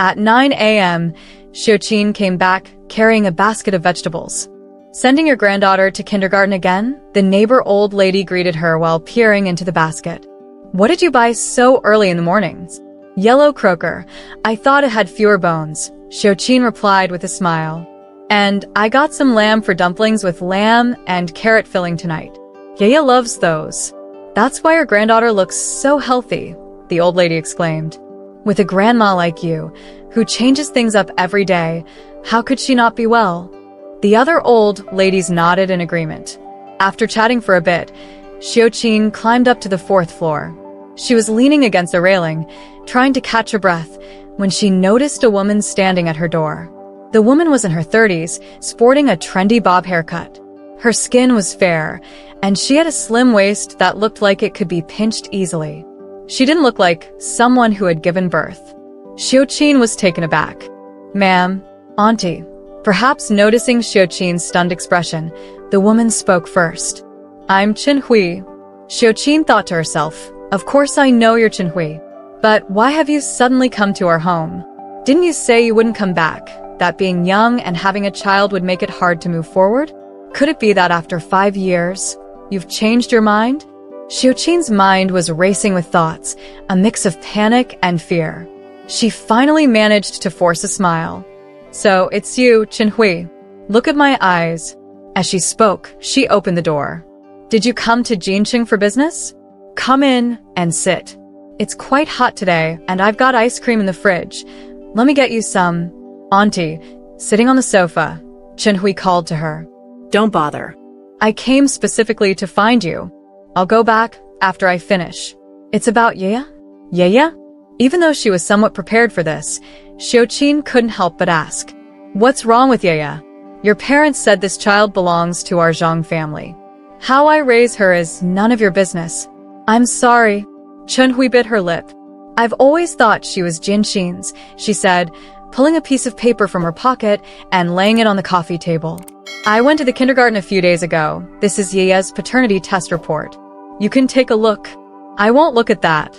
At 9 a.m., Xiuqin came back carrying a basket of vegetables. Sending your granddaughter to kindergarten again? The neighbor old lady greeted her while peering into the basket. What did you buy so early in the mornings? Yellow croaker. I thought it had fewer bones, Xiuqin replied with a smile. And I got some lamb for dumplings with lamb and carrot filling tonight. Yaya loves those. That's why your granddaughter looks so healthy, the old lady exclaimed. With a grandma like you, who changes things up every day, how could she not be well? The other old ladies nodded in agreement. After chatting for a bit, Xiuqin climbed up to the 4th floor. She was leaning against a railing, trying to catch her breath, when she noticed a woman standing at her door. The woman was in her 30s, sporting a trendy bob haircut. Her skin was fair, and she had a slim waist that looked like it could be pinched easily. She didn't look like someone who had given birth. Xiuqin was taken aback. Ma'am, auntie. Perhaps noticing Xiuqin's stunned expression, the woman spoke first. I'm Chenhui. Xiuqin thought to herself, of course I know you're Chenhui. But why have you suddenly come to our home? Didn't you say you wouldn't come back, that being young and having a child would make it hard to move forward? Could it be that after 5 years, you've changed your mind? Xiuqin's mind was racing with thoughts, a mix of panic and fear. She finally managed to force a smile. So, it's you, Chenhui. Look at my eyes. As she spoke, she opened the door. Did you come to Jinqing for business? Come in and sit. It's quite hot today, and I've got ice cream in the fridge. Let me get you some. Auntie, sitting on the sofa, Chenhui called to her. Don't bother. I came specifically to find you. I'll go back after I finish. It's about Yaya? Yaya? Even though she was somewhat prepared for this, Xiuqin couldn't help but ask. What's wrong with Yaya? Your parents said this child belongs to our Zhang family. How I raise her is none of your business. I'm sorry. Chenhui bit her lip. I've always thought she was Jinqin's, she said, pulling a piece of paper from her pocket and laying it on the coffee table. I went to the kindergarten a few days ago. This is Yaya's paternity test report. You can take a look. I won't look at that.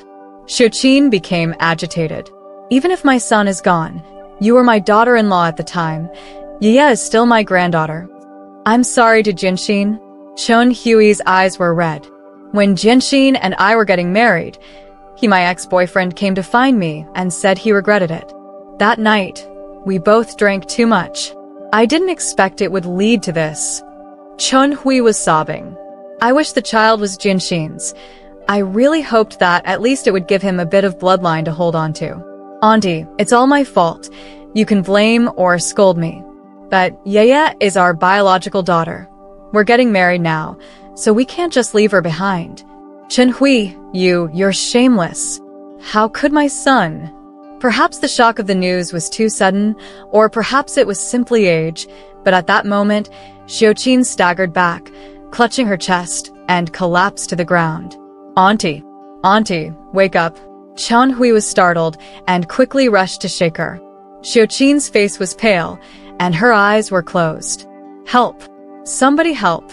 Xiuqin became agitated. Even if my son is gone, you were my daughter-in-law at the time. Yaya is still my granddaughter. I'm sorry to Jinqin. Chenhui's eyes were red. When Jinqin and I were getting married, my ex-boyfriend, came to find me and said he regretted it. That night, we both drank too much. I didn't expect it would lead to this. Chenhui was sobbing. I wish the child was Jinqin's. I really hoped that at least it would give him a bit of bloodline to hold on to. Auntie, it's all my fault. You can blame or scold me. But Yaya is our biological daughter. We're getting married now, so we can't just leave her behind. Chenhui, you're shameless. How could my son? Perhaps the shock of the news was too sudden, or perhaps it was simply age, but at that moment, Xiuqin staggered back, clutching her chest, and collapsed to the ground. Auntie, wake up. Chenhui was startled and quickly rushed to shake her. Xiuqin's face was pale, and her eyes were closed. Help! Somebody help!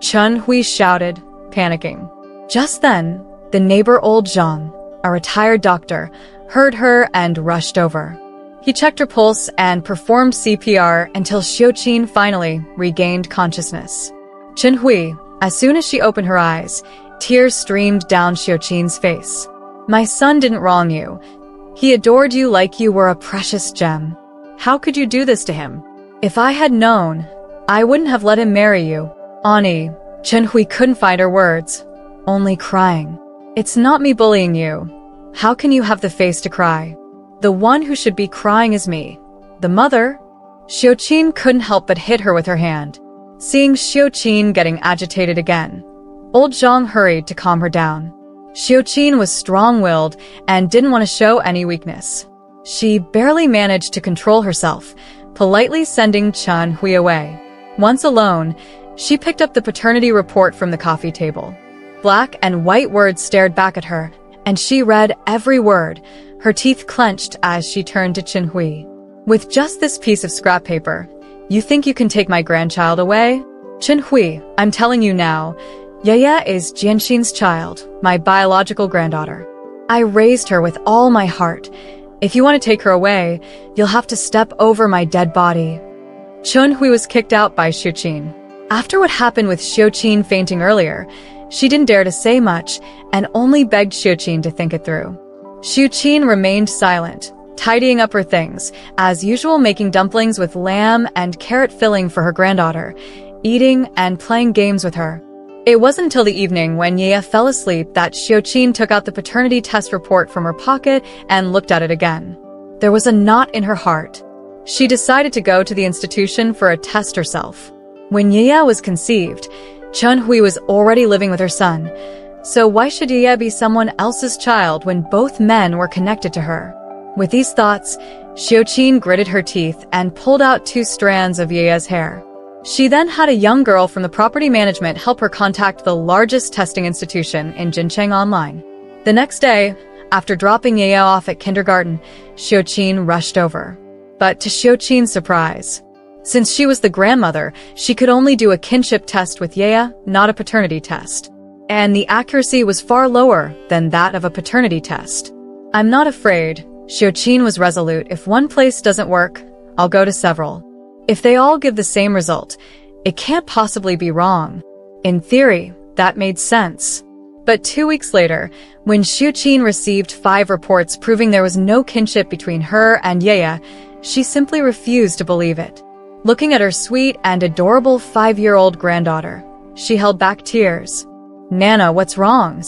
Chenhui shouted, panicking. Just then, the neighbor old Zhang, a retired doctor, heard her and rushed over. He checked her pulse and performed CPR until Xiuqin finally regained consciousness. Chenhui, as soon as she opened her eyes, tears streamed down Xiuqin's face. My son didn't wrong you. He adored you like you were a precious gem. How could you do this to him? If I had known, I wouldn't have let him marry you. Ani, Chenhui couldn't find her words, only crying. It's not me bullying you. How can you have the face to cry? The one who should be crying is me, the mother. Xiuqin couldn't help but hit her with her hand. Seeing Xiuqin getting agitated again, old Zhang hurried to calm her down. Xiuqin was strong-willed and didn't want to show any weakness. She barely managed to control herself, politely sending Chenhui away. Once alone, she picked up the paternity report from the coffee table. Black and white words stared back at her, and she read every word, her teeth clenched as she turned to Chenhui. With just this piece of scrap paper, you think you can take my grandchild away? Chenhui, I'm telling you now, Yaya is Jinqin's child, my biological granddaughter. I raised her with all my heart. If you want to take her away, you'll have to step over my dead body. Chunhui was kicked out by Xiuqin. After what happened with Xiuqin fainting earlier, she didn't dare to say much and only begged Xiuqin to think it through. Xiuqin remained silent, tidying up her things, as usual making dumplings with lamb and carrot filling for her granddaughter, eating and playing games with her. It wasn't until the evening when Ye fell asleep that Xiuqin took out the paternity test report from her pocket and looked at it again. There was a knot in her heart. She decided to go to the institution for a test herself. When Ye was conceived, Chunhui was already living with her son, so why should Ye be someone else's child when both men were connected to her? With these thoughts, Xiuqin gritted her teeth and pulled out 2 strands of Ye's hair. She then had a young girl from the property management help her contact the largest testing institution in Jincheng Online. The next day, after dropping Ye off at kindergarten, Xiuqin rushed over. But to Xiuqin's surprise, since she was the grandmother, she could only do a kinship test with Ye, not a paternity test. And the accuracy was far lower than that of a paternity test. I'm not afraid, Xiuqin was resolute. If one place doesn't work, I'll go to several. If they all give the same result, it can't possibly be wrong. In theory, that made sense. But 2 weeks later, when Xiuqin received 5 reports proving there was no kinship between her and Ye, she simply refused to believe it. Looking at her sweet and adorable 5-year-old granddaughter, she held back tears. Nana, what's wrong?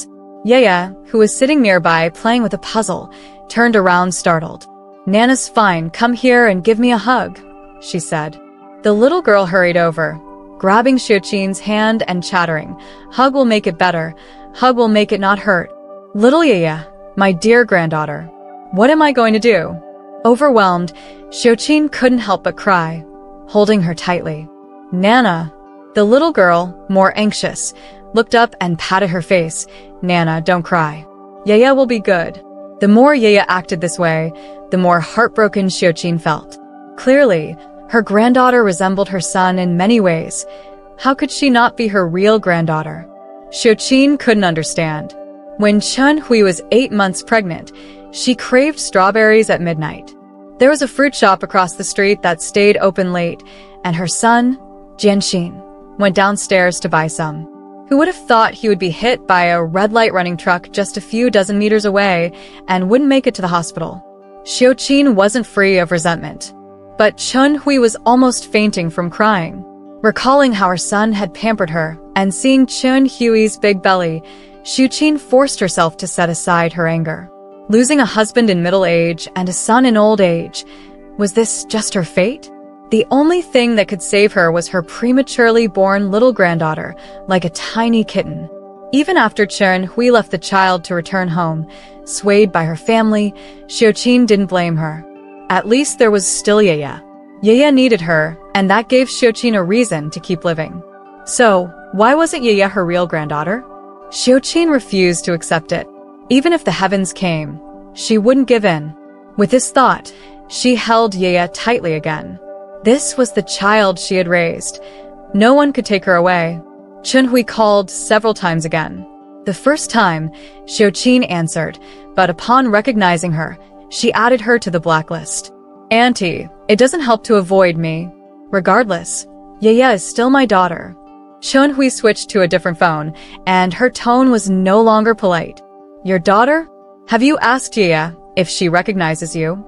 Ye, who was sitting nearby playing with a puzzle, turned around startled. Nana's fine, come here and give me a hug, she said. The little girl hurried over, grabbing Xiuqin's hand and chattering, hug will make it better, hug will make it not hurt. Little Ye, my dear granddaughter, what am I going to do? Overwhelmed, Xiuqin couldn't help but cry, holding her tightly. Nana. The little girl, more anxious, looked up and patted her face. Nana, don't cry. Ye will be good. The more Ye acted this way, the more heartbroken Xiuqin felt. Clearly, her granddaughter resembled her son in many ways. How could she not be her real granddaughter? Xiuqin couldn't understand. When Chunhui was 8 months pregnant, she craved strawberries at midnight. There was a fruit shop across the street that stayed open late, and her son, Jianxin, went downstairs to buy some. Who would have thought he would be hit by a red light running truck just a few dozen meters away and wouldn't make it to the hospital? Xiuqin wasn't free of resentment, but Chunhui was almost fainting from crying. Recalling how her son had pampered her and seeing Chunhui's big belly, Xiuqin forced herself to set aside her anger. Losing a husband in middle age and a son in old age, was this just her fate? The only thing that could save her was her prematurely born little granddaughter, like a tiny kitten. Even after Chunhui left the child to return home, swayed by her family, Xiuqin didn't blame her. At least there was still Ye. Ye needed her, and that gave Xiuqin a reason to keep living. So, why wasn't Ye her real granddaughter? Xiuqin refused to accept it. Even if the heavens came, she wouldn't give in. With this thought, she held Ye tightly again. This was the child she had raised. No one could take her away. Chunhui called several times again. The first time, Xiuqin answered, but upon recognizing her, she added her to the blacklist. Auntie, it doesn't help to avoid me. Regardless, Ye is still my daughter. Chunhui switched to a different phone, and her tone was no longer polite. Your daughter? Have you asked Ye if she recognizes you?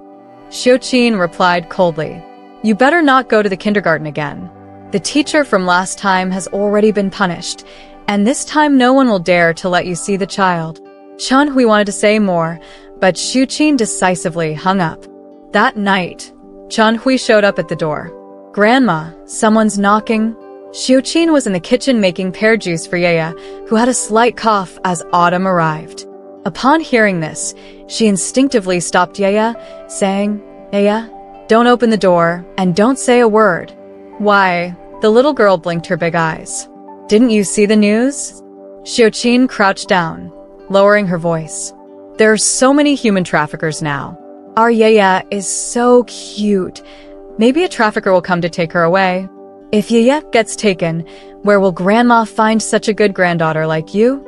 Xiuqin replied coldly. You better not go to the kindergarten again. The teacher from last time has already been punished, and this time no one will dare to let you see the child. Chunhui wanted to say more, but Xiuqin decisively hung up. That night, Chunhui showed up at the door. Grandma, someone's knocking. Xiuqin was in the kitchen making pear juice for Ye, who had a slight cough as autumn arrived. Upon hearing this, she instinctively stopped Ye, saying, Ye, don't open the door, and don't say a word. Why? The little girl blinked her big eyes. Didn't you see the news? Xiuqin crouched down, lowering her voice. There are so many human traffickers now. Our Ye is so cute. Maybe a trafficker will come to take her away. If Ye gets taken, where will Grandma find such a good granddaughter like you?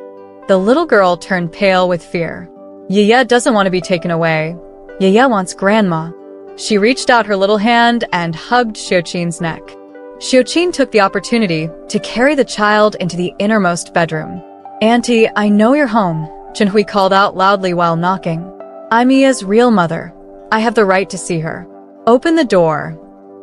The little girl turned pale with fear. Ye doesn't want to be taken away. Yaya wants grandma. She reached out her little hand and hugged Xiuqin's neck. Xiuqin took the opportunity to carry the child into the innermost bedroom. Auntie, I know you're home, Chenhui called out loudly while knocking. I'm Yaya's real mother. I have the right to see her. Open the door.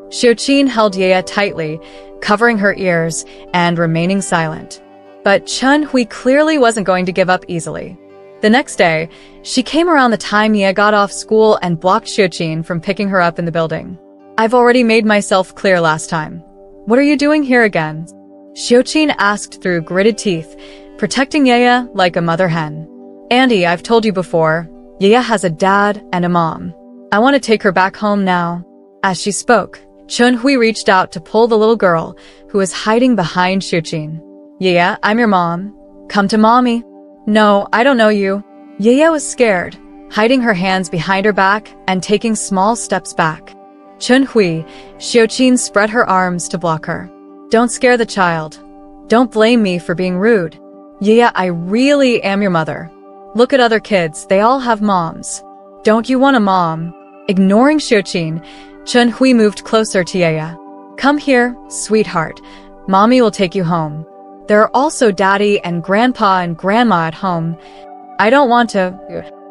Xiuqin held Yaya tightly, covering her ears and remaining silent. But Chenhui clearly wasn't going to give up easily. The next day, she came around the time Yaya got off school and blocked Xiuqin from picking her up in the building. I've already made myself clear last time. What are you doing here again? Xiuqin asked through gritted teeth, protecting Yaya like a mother hen. Andy, I've told you before, Yaya has a dad and a mom. I want to take her back home now. As she spoke, Chenhui reached out to pull the little girl who was hiding behind Xiuqin. Yaya, I'm your mom. Come to mommy. No, I don't know you. Yaya was scared, hiding her hands behind her back and taking small steps back. Chenhui, Xiuqin spread her arms to block her. Don't scare the child. Don't blame me for being rude. Yaya, I really am your mother. Look at other kids, they all have moms. Don't you want a mom? Ignoring Xiuqin, Chenhui moved closer to Yaya. Come here, sweetheart. Mommy will take you home. There are also daddy and grandpa and grandma at home. I don't want to.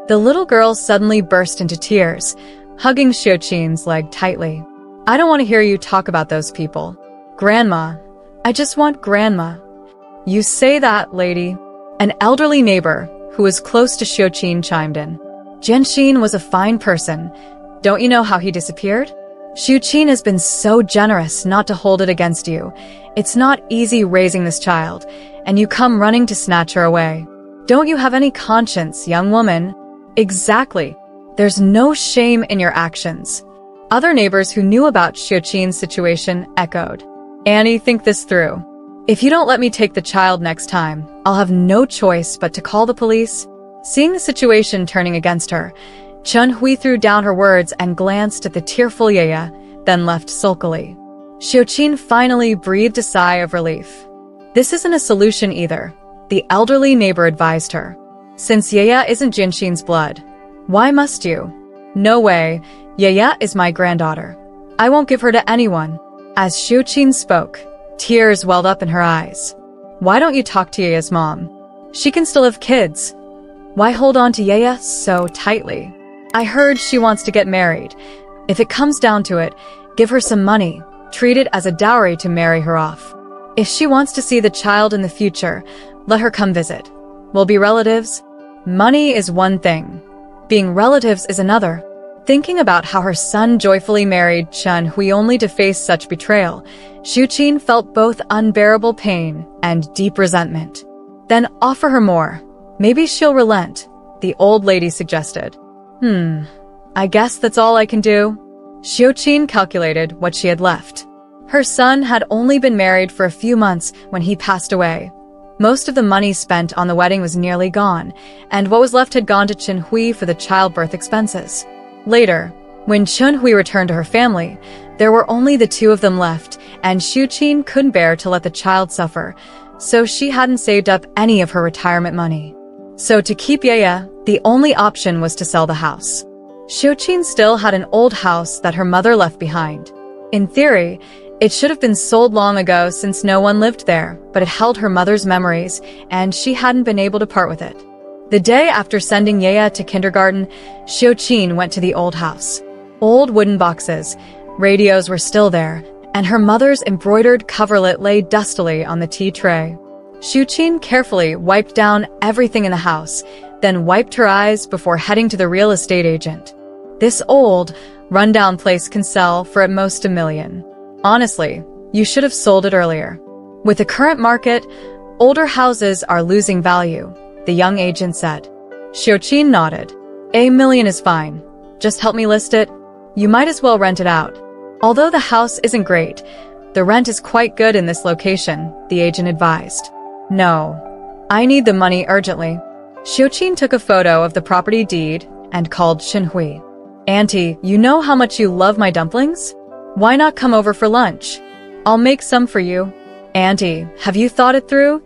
The little girl suddenly burst into tears, hugging Xiuqin's leg tightly. I don't want to hear you talk about those people. Grandma. I just want grandma. You say that, lady. An elderly neighbor who was close to Xiuqin chimed in. Jianxin was a fine person. Don't you know how he disappeared? Xiuqin has been so generous not to hold it against you. It's not easy raising this child, and you come running to snatch her away. Don't you have any conscience, young woman? Exactly. There's no shame in your actions. Other neighbors who knew about Xiuqin's situation echoed. Annie, think this through. If you don't let me take the child next time, I'll have no choice but to call the police. Seeing the situation turning against her, Chenhui threw down her words and glanced at the tearful Yaya, then left sulkily. Xiuqin finally breathed a sigh of relief. This isn't a solution either, the elderly neighbor advised her. Since Yaya isn't Jianxin's blood, why must you? No way, Yaya is my granddaughter. I won't give her to anyone. As Xiuqin spoke, tears welled up in her eyes. Why don't you talk to Yaya's mom? She can still have kids. Why hold on to Yaya so tightly? I heard she wants to get married. If it comes down to it, give her some money, treat it as a dowry to marry her off. If she wants to see the child in the future, let her come visit. We'll be relatives. Money is one thing. Being relatives is another. Thinking about how her son joyfully married Chenhui only to face such betrayal, Xiuqin felt both unbearable pain and deep resentment. Then offer her more. Maybe she'll relent, the old lady suggested. I guess that's all I can do. Xiuqin calculated what she had left. Her son had only been married for a few months when he passed away. Most of the money spent on the wedding was nearly gone, and what was left had gone to Chenhui for the childbirth expenses. Later, when Chenhui returned to her family, there were only the two of them left, and Xiuqin couldn't bear to let the child suffer, so she hadn't saved up any of her retirement money. So to keep Yaya, the only option was to sell the house. Xiuqin still had an old house that her mother left behind. In theory, it should have been sold long ago since no one lived there, but it held her mother's memories, and she hadn't been able to part with it. The day after sending Yaya to kindergarten, Xiuqin went to the old house. Old wooden boxes, radios were still there, and her mother's embroidered coverlet lay dustily on the tea tray. Xiuqin carefully wiped down everything in the house, then wiped her eyes before heading to the real estate agent. This old, rundown place can sell for at most $1 million. Honestly, you should have sold it earlier. With the current market, older houses are losing value, the young agent said. Xiuqin nodded. $1 million is fine. Just help me list it. You might as well rent it out. Although the house isn't great, the rent is quite good in this location, the agent advised. No, I need the money urgently. Xiuqin took a photo of the property deed and called Chenhui. Auntie, you know how much you love my dumplings? Why not come over for lunch? I'll make some for you. Auntie, have you thought it through?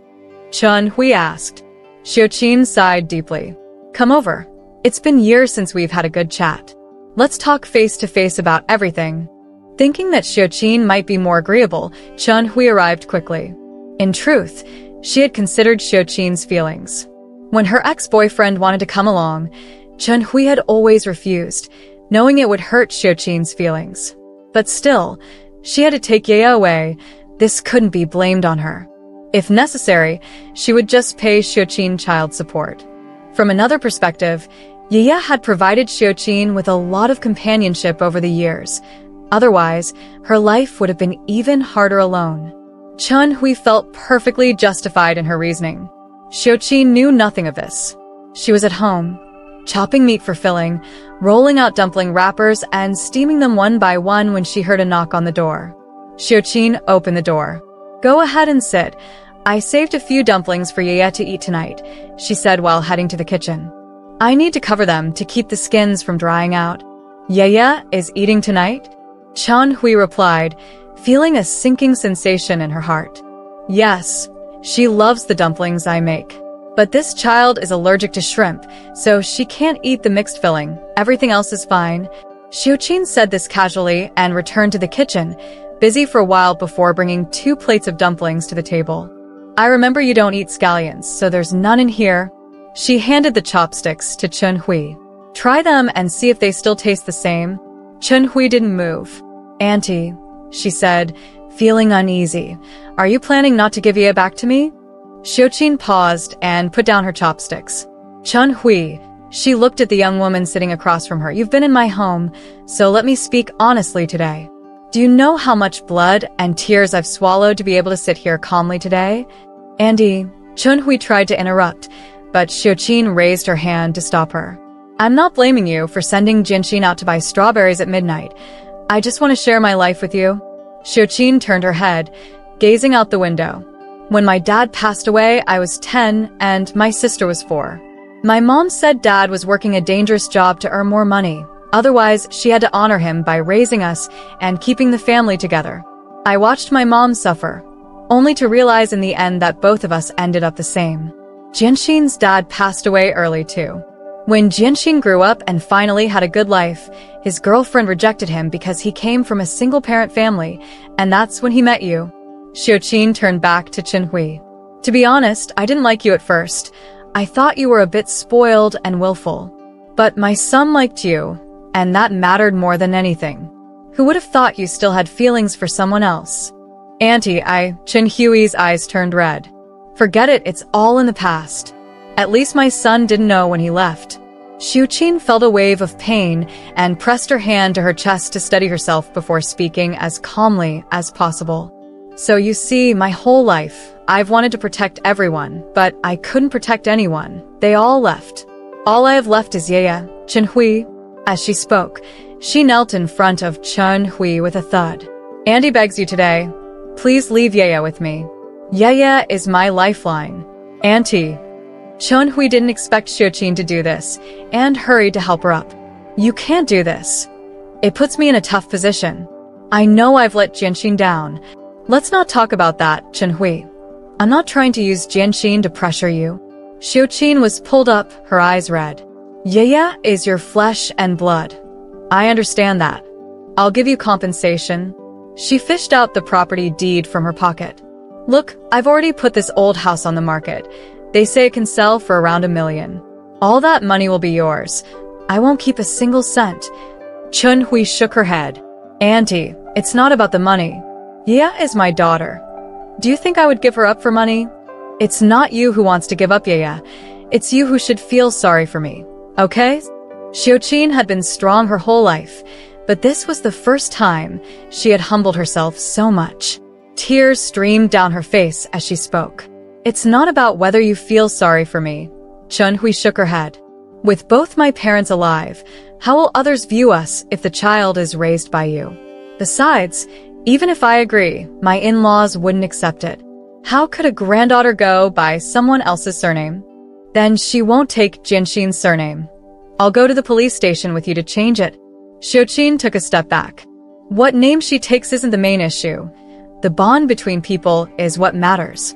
Chenhui asked. Xiuqin sighed deeply. Come over. It's been years since we've had a good chat. Let's talk face to face about everything. Thinking that Xiaoqin might be more agreeable, Chen Hui arrived quickly. In truth, she had considered Xiaoqin's feelings. When her ex-boyfriend wanted to come along, Chen Hui had always refused, knowing it would hurt Xiaoqin's feelings. But still, she had to take Ye away. This couldn't be blamed on her. If necessary, she would just pay Xiaoqin child support. From another perspective, Ye had provided Xiaoqin with a lot of companionship over the years. Otherwise, her life would have been even harder alone. Chen Hui felt perfectly justified in her reasoning. Xiaoqin knew nothing of this. She was at home, chopping meat for filling, rolling out dumpling wrappers, and steaming them one by one when she heard a knock on the door. Xiaoqin opened the door. "Go ahead and sit. I saved a few dumplings for Ye to eat tonight," she said while heading to the kitchen. "I need to cover them to keep the skins from drying out." "Ye is eating tonight?" Chen Hui replied, feeling a sinking sensation in her heart. "Yes, she loves the dumplings I make. But this child is allergic to shrimp, so she can't eat the mixed filling. Everything else is fine." Xiaoqin said this casually and returned to the kitchen, busy for a while before bringing 2 plates of dumplings to the table. "I remember you don't eat scallions, so there's none in here." She handed the chopsticks to Chen Hui. "Try them and see if they still taste the same." Chen Hui didn't move. "Auntie," she said, feeling uneasy, "are you planning not to give Ye back to me?" Xiaoqin paused and put down her chopsticks. "Chen Hui," she looked at the young woman sitting across from her, "you've been in my home, so let me speak honestly today. Do you know how much blood and tears I've swallowed to be able to sit here calmly today?" "Auntie," Chen Hui tried to interrupt, but Xiaoqin raised her hand to stop her. "I'm not blaming you for sending Jianxin out to buy strawberries at midnight. I just want to share my life with you." Xiaoqin turned her head, gazing out the window. "When my dad passed away, I was 10 and my sister was 4. My mom said dad was working a dangerous job to earn more money. Otherwise, she had to honor him by raising us and keeping the family together. I watched my mom suffer, only to realize in the end that both of us ended up the same. Jianxin's dad passed away early too. When Jianxin grew up and finally had a good life, his girlfriend rejected him because he came from a single-parent family, and that's when he met you." Xiaoqin turned back to Chen Hui. "To be honest, I didn't like you at first. I thought you were a bit spoiled and willful. But my son liked you, and that mattered more than anything. Who would have thought you still had feelings for someone else?" "Auntie, Chen Hui's eyes turned red. "Forget it, it's all in the past. At least my son didn't know when he left." Xiaoqin felt a wave of pain and pressed her hand to her chest to steady herself before speaking as calmly as possible. "So you see, my whole life, I've wanted to protect everyone, but I couldn't protect anyone. They all left. All I have left is Ye, Chen Hui." As she spoke, she knelt in front of Chen Hui with a thud. "Auntie begs you today, please leave Ye with me. Ye is my lifeline. Auntie." Chen Hui didn't expect Xiaoqin to do this, and hurried to help her up. "You can't do this. It puts me in a tough position. I know I've let Jianxin down. Let's not talk about that, Chen Hui. I'm not trying to use Jianxin to pressure you." Xiaoqin was pulled up, her eyes red. "Ye is your flesh and blood. I understand that. I'll give you compensation." She fished out the property deed from her pocket. "Look, I've already put this old house on the market. They say it can sell for around $1 million. All that money will be yours. I won't keep a single cent." Chen Hui shook her head. "Auntie, it's not about the money. Ye is my daughter. Do you think I would give her up for money? It's not you who wants to give up Ye. It's you who should feel sorry for me, okay?" Xiaoqin had been strong her whole life, but this was the first time she had humbled herself so much. Tears streamed down her face as she spoke. "It's not about whether you feel sorry for me." Chen Hui shook her head. "With both my parents alive, how will others view us if the child is raised by you? Besides, even if I agree, my in-laws wouldn't accept it. How could a granddaughter go by someone else's surname? Then she won't take Jianxin's surname. I'll go to the police station with you to change it." Xiaoqin took a step back. What name she takes isn't the main issue. The bond between people is what matters.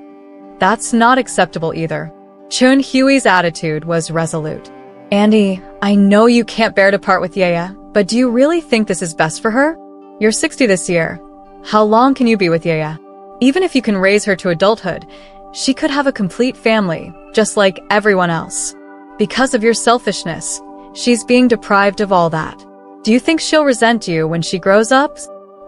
That's not acceptable either. Chen Hui's attitude was resolute. "Auntie, I know you can't bear to part with Ye, But do you really think this is best for her? You're 60 this year. How long can you be with Yaya? Even if you can raise her to adulthood, she could have a complete family, just like everyone else. Because of your selfishness, she's being deprived of all that. Do you think she'll resent you when she grows up?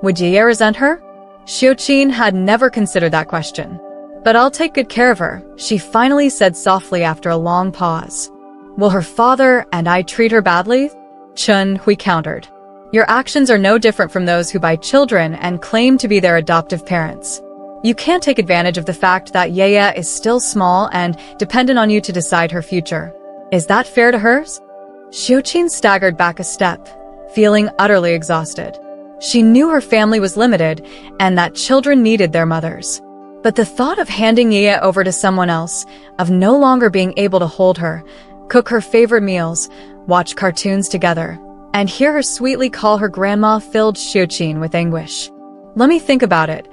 Would Yaya resent her? Xiaoqin had never considered that question. But I'll take good care of her, she finally said softly after a long pause. Will her father and I treat her badly? Chen Hui countered. Your actions are no different from those who buy children and claim to be their adoptive parents. You can't take advantage of the fact that Yaya is still small and dependent on you to decide her future. Is that fair to hers? Xiaoqin staggered back a step, feeling utterly exhausted. She knew her family was limited and that children needed their mothers. But the thought of handing Yaya over to someone else, of no longer being able to hold her, cook her favorite meals, watch cartoons together, and hear her sweetly call her grandma filled Xiaoqin with anguish. Let me think about it.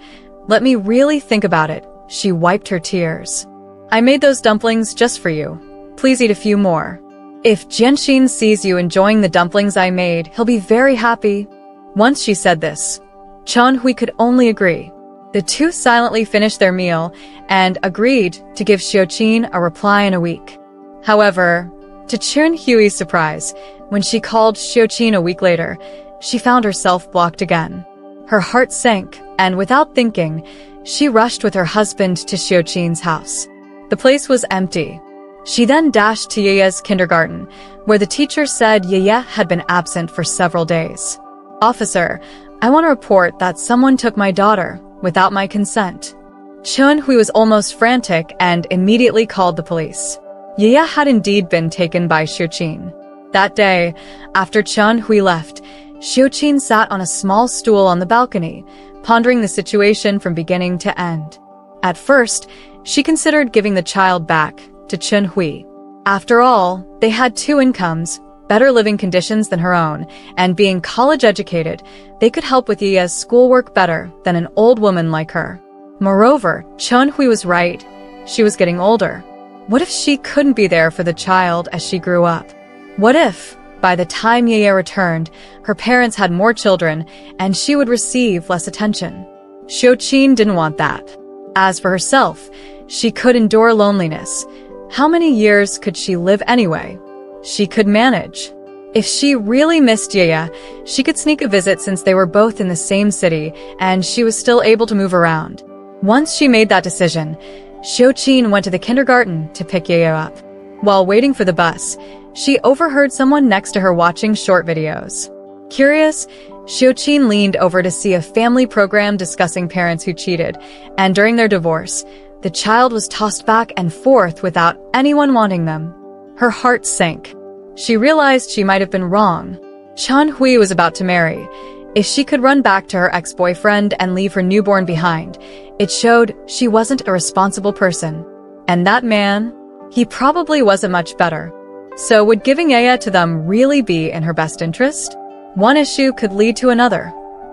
Let me really think about it. She wiped her tears. I made those dumplings just for you. Please eat a few more. If Jianxin sees you enjoying the dumplings I made, he'll be very happy. Once she said this, Chen Hui could only agree. The two silently finished their meal and agreed to give Xiaoqin a reply in a week. However, to Chen Hui's surprise, when she called Xiaoqin a week later, she found herself blocked again. Her heart sank, and without thinking, she rushed with her husband to Xiaoqin's house. The place was empty. She then dashed to Yaya's kindergarten, where the teacher said Yaya had been absent for several days. Officer, I want to report that someone took my daughter without my consent. Chen Hui was almost frantic and immediately called the police. Yaya had indeed been taken by Xiaoqin. That day, after Chen Hui left, Xiaoqin sat on a small stool on the balcony, pondering the situation from beginning to end. At first, she considered giving the child back to Chen Hui. After all, they had two incomes, better living conditions than her own, and being college educated, they could help with Yaya's schoolwork better than an old woman like her. Moreover, Chen Hui was right. She was getting older. What if she couldn't be there for the child as she grew up? What if, by the time Yaya returned, her parents had more children and she would receive less attention? Xiaoqin didn't want that. As for herself, she could endure loneliness. How many years could she live anyway? She could manage. If she really missed Yaya, she could sneak a visit since they were both in the same city and she was still able to move around. Once she made that decision, Xiaoqin went to the kindergarten to pick Yaya up. While waiting for the bus, she overheard someone next to her watching short videos. Curious, Xiaoqin leaned over to see a family program discussing parents who cheated, and during their divorce, the child was tossed back and forth without anyone wanting them. Her heart sank. She realized she might have been wrong. Chen Hui was about to marry. If she could run back to her ex-boyfriend and leave her newborn behind, it showed she wasn't a responsible person. And that man, he probably wasn't much better. So would giving Yaya to them really be in her best interest? One issue could lead to another.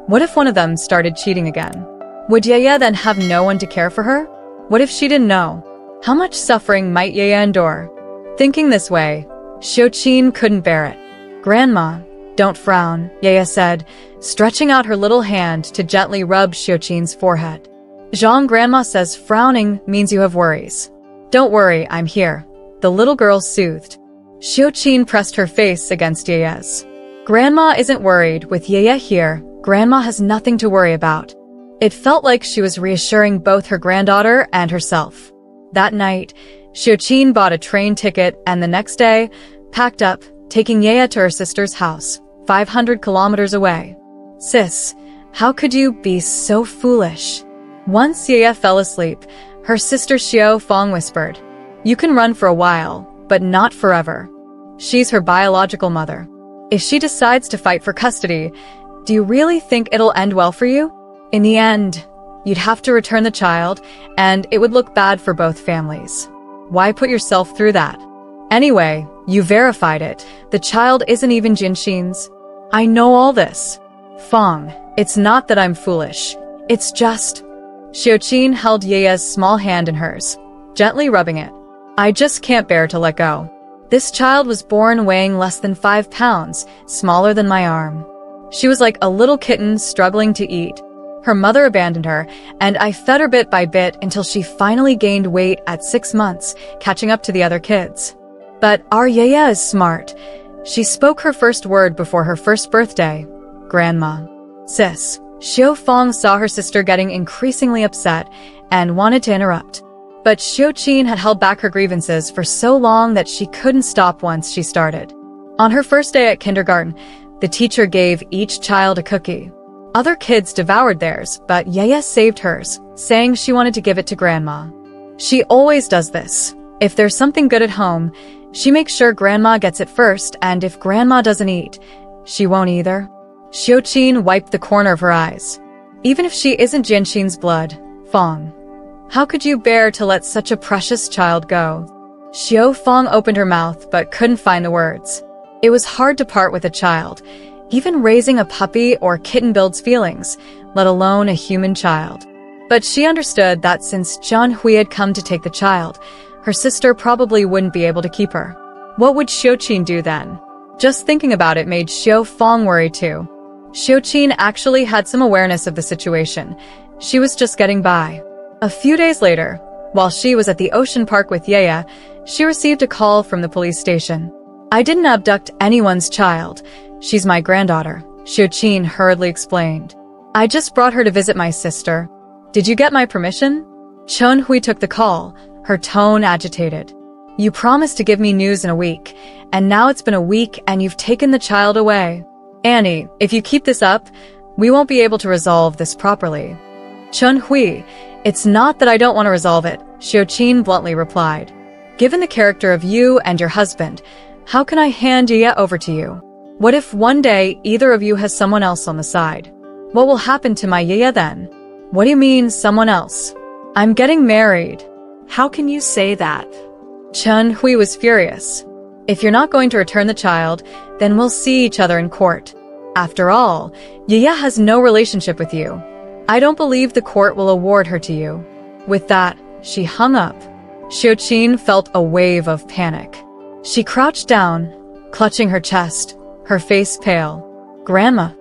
What if one of them started cheating again? Would Yaya then have no one to care for her? What if she didn't know? How much suffering might Yaya endure? Thinking this way, Xiaoqin couldn't bear it. Grandma, don't frown, Yaya said, stretching out her little hand to gently rub Xiaoqin's forehead. Zhang grandma says frowning means you have worries. Don't worry, I'm here, the little girl soothed. Xiaoqin pressed her face against Yaya's. Grandma isn't worried. With Yaya here, Grandma has nothing to worry about. It felt like she was reassuring both her granddaughter and herself. That night, Xiaoqin bought a train ticket and the next day, packed up, taking Yaya to her sister's house, 500 kilometers away. Sis, how could you be so foolish? Once Yaya fell asleep, her sister Xiao Fong whispered, You can run for a while, but not forever. She's her biological mother. If she decides to fight for custody, do you really think it'll end well for you? In the end, you'd have to return the child, and it would look bad for both families. Why put yourself through that? Anyway, you verified it. The child isn't even Jianxin's. I know all this. Fong, it's not that I'm foolish. It's just... Xiaoqin held Yaya's small hand in hers, gently rubbing it. I just can't bear to let go. This child was born weighing less than 5 pounds, smaller than my arm. She was like a little kitten struggling to eat. Her mother abandoned her, and I fed her bit by bit until she finally gained weight at 6 months, catching up to the other kids. But our Yaya is smart. She spoke her first word before her first birthday. Grandma. Sis. Xiao Fong saw her sister getting increasingly upset and wanted to interrupt. But Xiaoqin had held back her grievances for so long that she couldn't stop once she started. On her first day at kindergarten, the teacher gave each child a cookie. Other kids devoured theirs, but Yaya saved hers, saying she wanted to give it to Grandma. She always does this. If there's something good at home, she makes sure Grandma gets it first, and if Grandma doesn't eat, she won't either. Xiaoqin wiped the corner of her eyes. Even if she isn't Jianxin's blood, Fong, how could you bear to let such a precious child go? Xiao Fong opened her mouth but couldn't find the words. It was hard to part with a child. Even raising a puppy or kitten builds feelings, let alone a human child. But she understood that since Zhang Hui had come to take the child, her sister probably wouldn't be able to keep her. What would Xiaoqin do then? Just thinking about it made Xiao Fong worry too. Xiaoqin actually had some awareness of the situation. She was just getting by. A few days later, while she was at the ocean park with Yaya, she received a call from the police station. I didn't abduct anyone's child. She's my granddaughter, Xiaoqin hurriedly explained. I just brought her to visit my sister. Did you get my permission? Chen Hui took the call, her tone agitated. You promised to give me news in a week, and now it's been a week and you've taken the child away. Annie, if you keep this up, we won't be able to resolve this properly. Chen Hui, it's not that I don't want to resolve it, Xiaoqin bluntly replied. Given the character of you and your husband, how can I hand Yaya over to you? What if one day either of you has someone else on the side? What will happen to my Yaya then? What do you mean, someone else? I'm getting married. How can you say that? Chen Hui was furious. If you're not going to return the child, then we'll see each other in court. After all, Yaya has no relationship with you. I don't believe the court will award her to you. With that, she hung up. Xiaoqin felt a wave of panic. She crouched down, clutching her chest, her face pale. Grandma.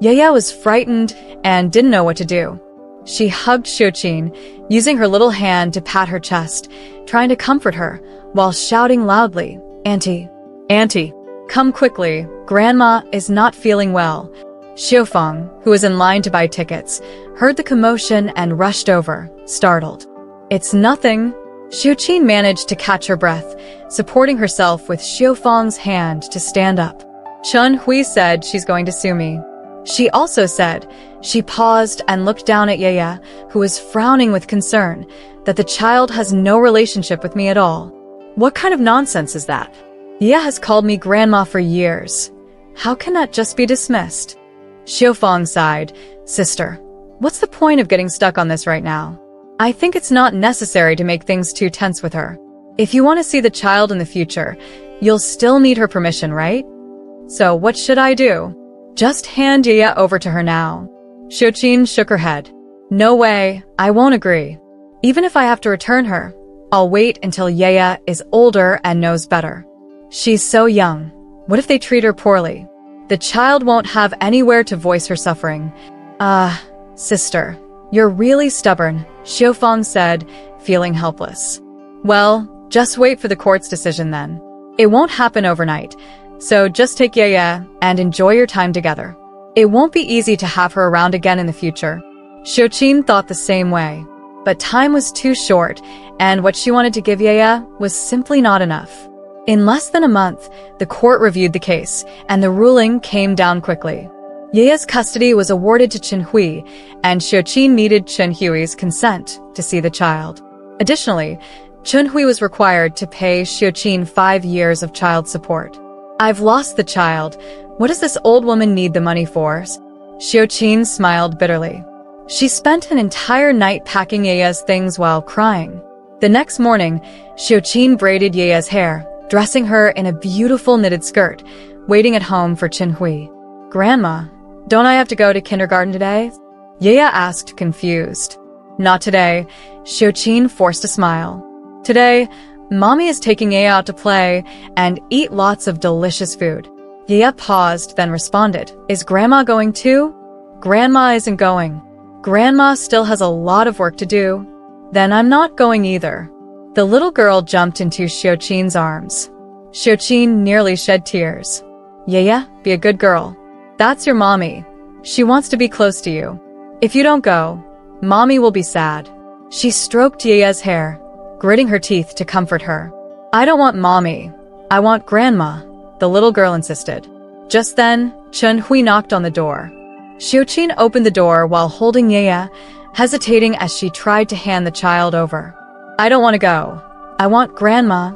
Yaya was frightened and didn't know what to do. She hugged Xiaoqin, using her little hand to pat her chest, trying to comfort her, while shouting loudly, Auntie, Auntie, come quickly, Grandma is not feeling well. Xiaofeng, who was in line to buy tickets, heard the commotion and rushed over, startled. It's nothing. Xiaoqin managed to catch her breath, supporting herself with Xiaofeng's hand to stand up. Chen Hui said she's going to sue me. She also said, she paused and looked down at Yaya, who was frowning with concern, that the child has no relationship with me at all. What kind of nonsense is that? Yaya has called me grandma for years. How can that just be dismissed? Xiaofeng sighed. Sister, what's the point of getting stuck on this right now? I think it's not necessary to make things too tense with her. If you want to see the child in the future, you'll still need her permission, right? So what should I do? Just hand Yaya over to her now. Xiaoqin shook her head. No way, I won't agree. Even if I have to return her, I'll wait until Yaya is older and knows better. She's so young. What if they treat her poorly? The child won't have anywhere to voice her suffering. Sister, you're really stubborn, Xiaofeng said, feeling helpless. Well, just wait for the court's decision then. It won't happen overnight, so just take Yaya and enjoy your time together. It won't be easy to have her around again in the future. Xiaoqin thought the same way, but time was too short, and what she wanted to give Yaya was simply not enough. In less than a month, the court reviewed the case, and the ruling came down quickly. Yaya's custody was awarded to Chen Hui, and Xiaoqin needed Chen Hui's consent to see the child. Additionally, Chen Hui was required to pay Xiaoqin 5 years of child support. I've lost the child. What does this old woman need the money for? Xiaoqin smiled bitterly. She spent an entire night packing Yaya's things while crying. The next morning, Xiaoqin braided Yaya's hair, dressing her in a beautiful knitted skirt, waiting at home for Chen Hui. Grandma, don't I have to go to kindergarten today? Yaya asked, confused. Not today. Xiaoqin forced a smile. Today, Mommy is taking Yaya out to play and eat lots of delicious food. Yaya paused, then responded, Is Grandma going too? Grandma isn't going. Grandma still has a lot of work to do. Then I'm not going either. The little girl jumped into Xiaoqin's arms. Xiaoqin nearly shed tears. Yaya, be a good girl. That's your mommy. She wants to be close to you. If you don't go, Mommy will be sad. She stroked Yaya's hair, gritting her teeth to comfort her. I don't want Mommy. I want Grandma, the little girl insisted. Just then, Chunhui knocked on the door. Xiaoqin opened the door while holding Yaya, hesitating as she tried to hand the child over. I don't want to go. I want Grandma.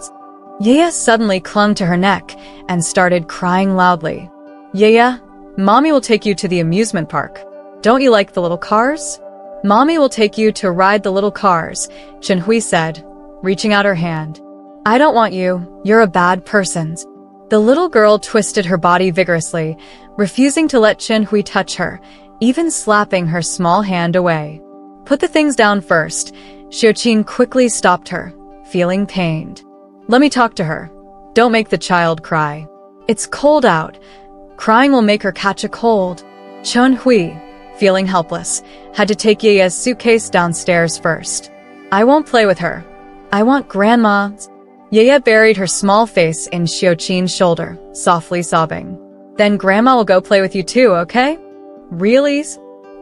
Yaya suddenly clung to her neck and started crying loudly. Yaya, Mommy will take you to the amusement park. Don't you like the little cars? Mommy will take you to ride the little cars, Chunhui said, reaching out her hand. I don't want you. You're a bad person. The little girl twisted her body vigorously, refusing to let Chunhui touch her, even slapping her small hand away. Put the things down first. Xiaoqin quickly stopped her, feeling pained. Let me talk to her. Don't make the child cry. It's cold out. Crying will make her catch a cold. Chunhui, feeling helpless, had to take Yaya's suitcase downstairs first. I won't play with her. I want Grandma. Yaya buried her small face in Xiaoqin's shoulder, softly sobbing. Then Grandma will go play with you too, okay? Really?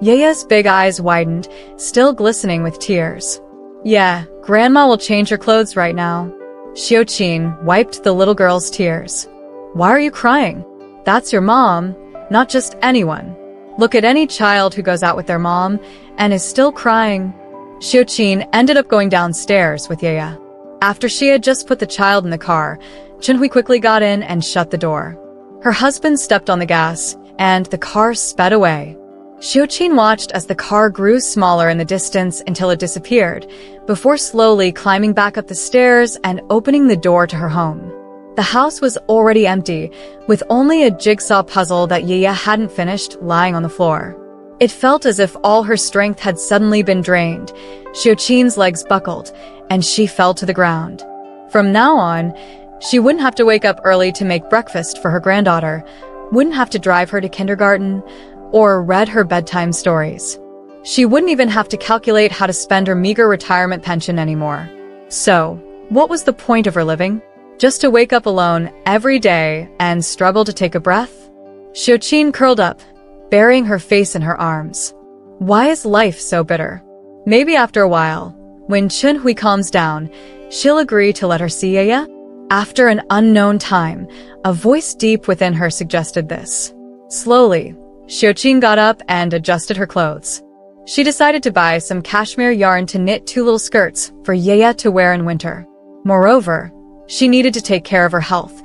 Yaya's big eyes widened, still glistening with tears. Yeah, Grandma will change her clothes right now. Xiaoqin wiped the little girl's tears. Why are you crying? That's your mom, not just anyone. Look at any child who goes out with their mom and is still crying. Xiaoqin ended up going downstairs with Yaya. After she had just put the child in the car, Chunhui quickly got in and shut the door. Her husband stepped on the gas, and the car sped away. Xiaoqin watched as the car grew smaller in the distance until it disappeared, before slowly climbing back up the stairs and opening the door to her home. The house was already empty, with only a jigsaw puzzle that Yaya hadn't finished lying on the floor. It felt as if all her strength had suddenly been drained. Xiaoqin's legs buckled, and she fell to the ground. From now on, she wouldn't have to wake up early to make breakfast for her granddaughter, wouldn't have to drive her to kindergarten, or read her bedtime stories. She wouldn't even have to calculate how to spend her meager retirement pension anymore. So, what was the point of her living? Just to wake up alone every day and struggle to take a breath? Xiaoqin curled up, burying her face in her arms. Why is life so bitter? Maybe after a while, when Chunhui calms down, she'll agree to let her see Yaya? After an unknown time, a voice deep within her suggested this. Slowly, Xiaoqin got up and adjusted her clothes. She decided to buy some cashmere yarn to knit 2 little skirts for Yaya to wear in winter. Moreover, she needed to take care of her health.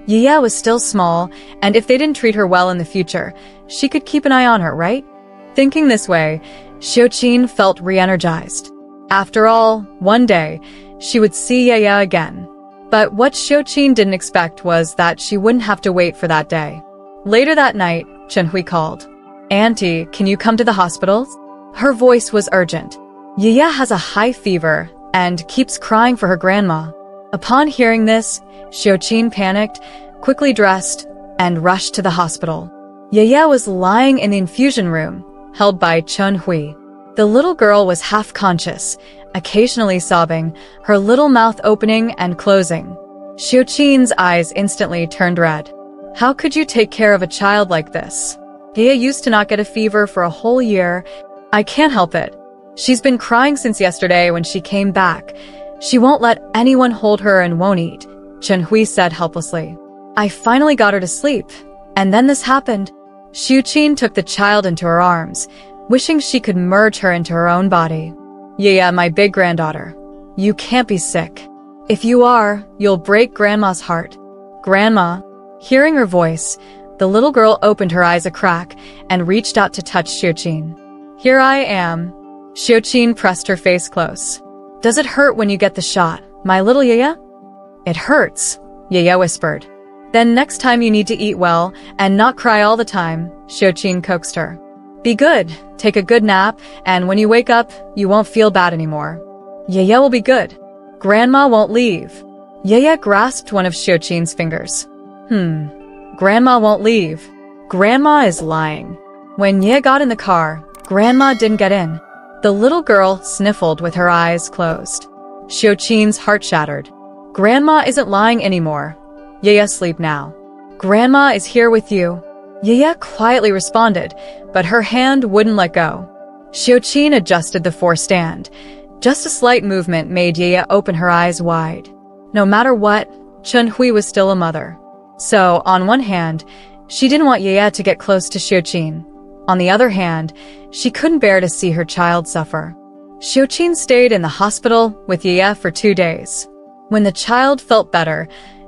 Yaya was still small, and if they didn't treat her well in the future, she could keep an eye on her, right? Thinking this way, Xiaoqin felt re-energized. After all, one day, she would see Yaya again. But what Xiaoqin didn't expect was that she wouldn't have to wait for that day. Later that night, Chunhui called. Auntie, can you come to the hospital? Her voice was urgent. Yaya has a high fever and keeps crying for her grandma. Upon hearing this, Xiaoqin panicked, quickly dressed, and rushed to the hospital. Yaya was lying in the infusion room, held by Chunhui. The little girl was half-conscious, occasionally sobbing, her little mouth opening and closing. Xiaoqin's eyes instantly turned red. How could you take care of a child like this? Yaya used to not get a fever for a whole year. I can't help it. She's been crying since yesterday when she came back. She won't let anyone hold her and won't eat, Chunhui said helplessly. I finally got her to sleep, and then this happened. Xiaoqin took the child into her arms, wishing she could merge her into her own body. Yaya, my big granddaughter, you can't be sick. If you are, you'll break Grandma's heart. Grandma. Hearing her voice, the little girl opened her eyes a crack and reached out to touch Xiaoqin. Here I am. Xiaoqin pressed her face close. Does it hurt when you get the shot, my little Yaya? It hurts, Yaya whispered. Then next time you need to eat well and not cry all the time, Xiaoqin coaxed her. Be good, take a good nap, and when you wake up, you won't feel bad anymore. Yaya will be good. Grandma won't leave. Yaya grasped one of Xiuqin's fingers. Grandma won't leave. Grandma is lying. When Ye got in the car, Grandma didn't get in. The little girl sniffled with her eyes closed. Xiuqin's heart shattered. Grandma isn't lying anymore. Yaya, sleep now. Grandma is here with you. Yaya quietly responded, but her hand wouldn't let go. Xiuqin adjusted the force stand. Just a slight movement made Yaya open her eyes wide. No matter what, Chunhui was still a mother. So, on one hand, she didn't want Yaya to get close to Xiuqin. On the other hand, she couldn't bear to see her child suffer. Xiuqin stayed in the hospital with Yaya for 2 days. When the child felt better,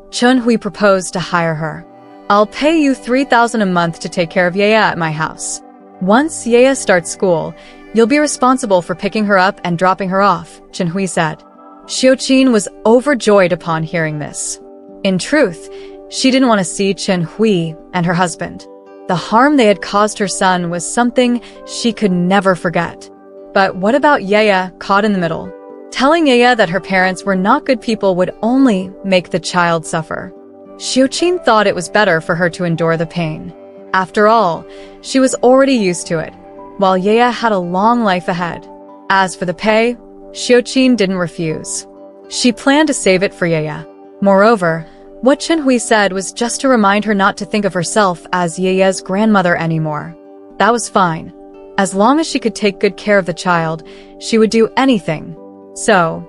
Chunhui proposed to hire her. I'll pay you 3,000 a month to take care of Yaya at my house. Once Yaya starts school, you'll be responsible for picking her up and dropping her off, Chunhui said. Xiuqin was overjoyed upon hearing this. In truth, she didn't want to see Chunhui and her husband. The harm they had caused her son was something she could never forget. But what about Yaya caught in the middle? Telling Yaya that her parents were not good people would only make the child suffer. Xiuqin thought it was better for her to endure the pain. After all, she was already used to it, while Yaya had a long life ahead. As for the pay, Xiuqin didn't refuse. She planned to save it for Yaya. Moreover, what Chunhui said was just to remind her not to think of herself as Yaya's grandmother anymore. That was fine. As long as she could take good care of the child, she would do anything. So,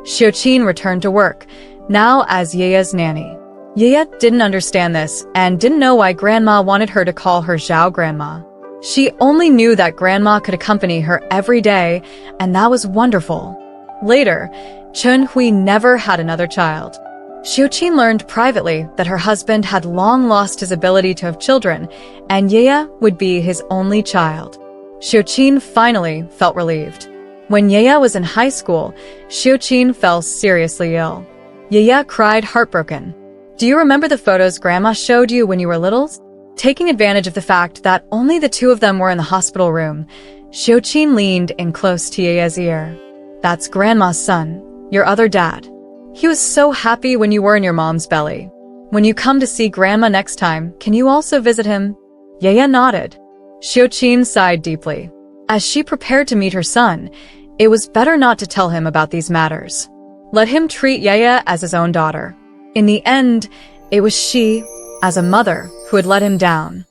Xiuqin returned to work, now as Yaya's nanny. Yaya didn't understand this and didn't know why Grandma wanted her to call her Zhao Grandma. She only knew that Grandma could accompany her every day, and that was wonderful. Later, Chunhui never had another child. Xiuqin learned privately that her husband had long lost his ability to have children, and Yaya would be his only child. Xiuqin finally felt relieved. When Yaya was in high school, Xiuqin fell seriously ill. Yaya cried heartbroken. Do you remember the photos Grandma showed you when you were little? Taking advantage of the fact that only the two of them were in the hospital room, Xiuqin leaned in close to Yaya's ear. That's Grandma's son, your other dad. He was so happy when you were in your mom's belly. When you come to see Grandma next time, can you also visit him? Yaya nodded. Xiuqin sighed deeply. As she prepared to meet her son, it was better not to tell him about these matters. Let him treat Yaya as his own daughter. In the end, it was she, as a mother, who had let him down.